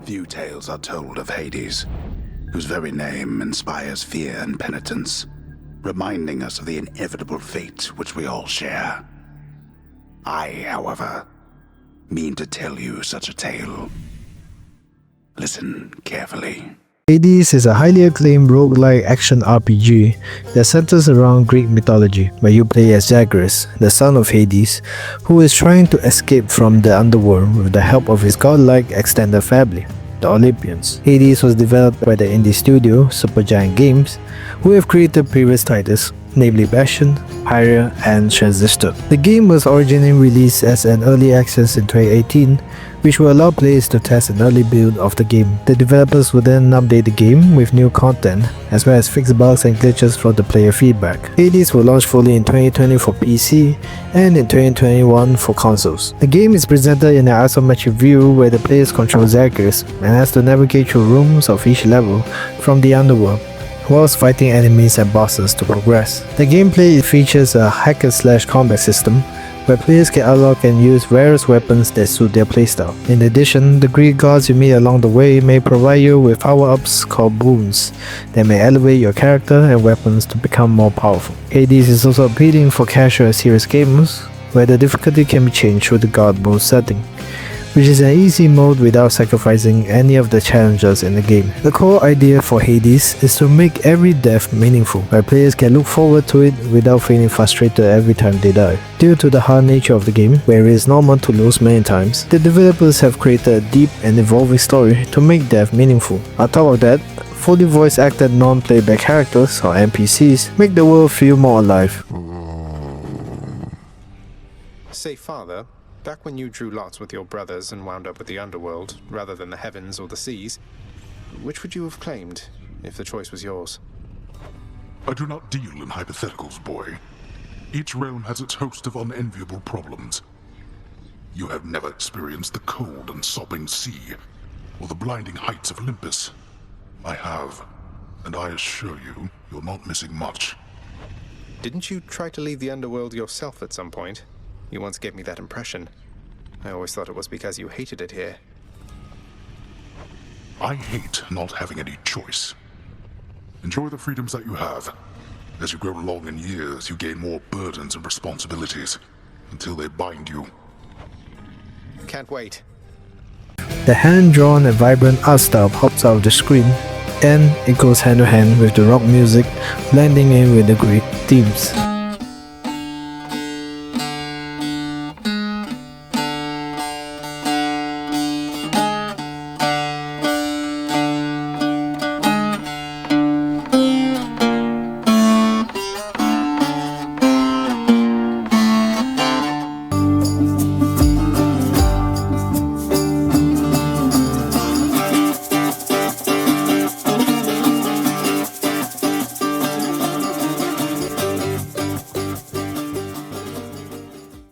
Few tales are told of Hades, whose very name inspires fear and penitence, reminding us of the inevitable fate which we all share. I, however, mean to tell you such a tale. Listen carefully. Hades is a highly acclaimed roguelike action RPG that centers around Greek mythology, where you play as Zagreus, the son of Hades, who is trying to escape from the underworld with the help of his godlike extended family, the Olympians. Hades was developed by the indie studio Supergiant Games, who have created previous titles, namely Bastion, Hyria, and Transistor. The game was originally released as an early access in 2018, which will allow players to test an early build of the game. The developers will then update the game with new content, as well as fix bugs and glitches from the player feedback. Hades will launch fully in 2020 for PC and in 2021 for consoles. The game is presented in an isometric view where the players control Zagreus and has to navigate through rooms of each level from the underworld, whilst fighting enemies and bosses to progress. The gameplay features a hack-and-slash combat system, where players can unlock and use various weapons that suit their playstyle. In addition, the Greek gods you meet along the way may provide you with power-ups called boons that may elevate your character and weapons to become more powerful. Hades is also appealing for casual and serious gamers, where the difficulty can be changed through the god mode setting, which is an easy mode without sacrificing any of the challenges in the game. The core idea for Hades is to make every death meaningful, where players can look forward to it without feeling frustrated every time they die. Due to the hard nature of the game, where it is normal to lose many times, the developers have created a deep and evolving story to make death meaningful. On top of that, fully voice-acted non-playback characters, or NPCs, make the world feel more alive. Say, Father, back when you drew lots with your brothers and wound up with the underworld, rather than the heavens or the seas, which would you have claimed, if the choice was yours? I do not deal in hypotheticals, boy. Each realm has its host of unenviable problems. You have never experienced the cold and sobbing sea, or the blinding heights of Olympus. I have, and I assure you, you're not missing much. Didn't you try to leave the underworld yourself at some point? You once gave me that impression. I always thought it was because you hated it here. I hate not having any choice. Enjoy the freedoms that you have. As you grow along in years, you gain more burdens and responsibilities, until they bind you. Can't wait. The hand-drawn and vibrant art style pops out of the screen, and it goes hand in hand with the rock music blending in with the Greek themes.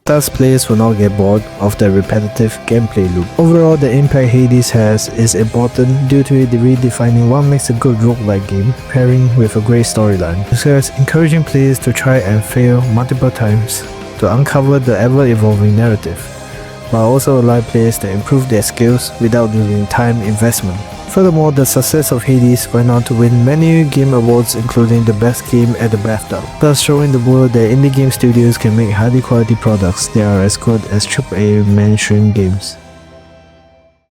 Thus, players will not get bored of the repetitive gameplay loop. Overall, the impact Hades has is important due to it redefining what makes a good roguelike game, pairing with a great storyline, as well as encouraging players to try and fail multiple times to uncover the ever-evolving narrative, while also allowing players to improve their skills without losing time investment. Furthermore, the success of Hades went on to win many game awards, including the best game at the BAFTA, thus showing the world that indie game studios can make highly quality products that are as good as AAA mainstream games.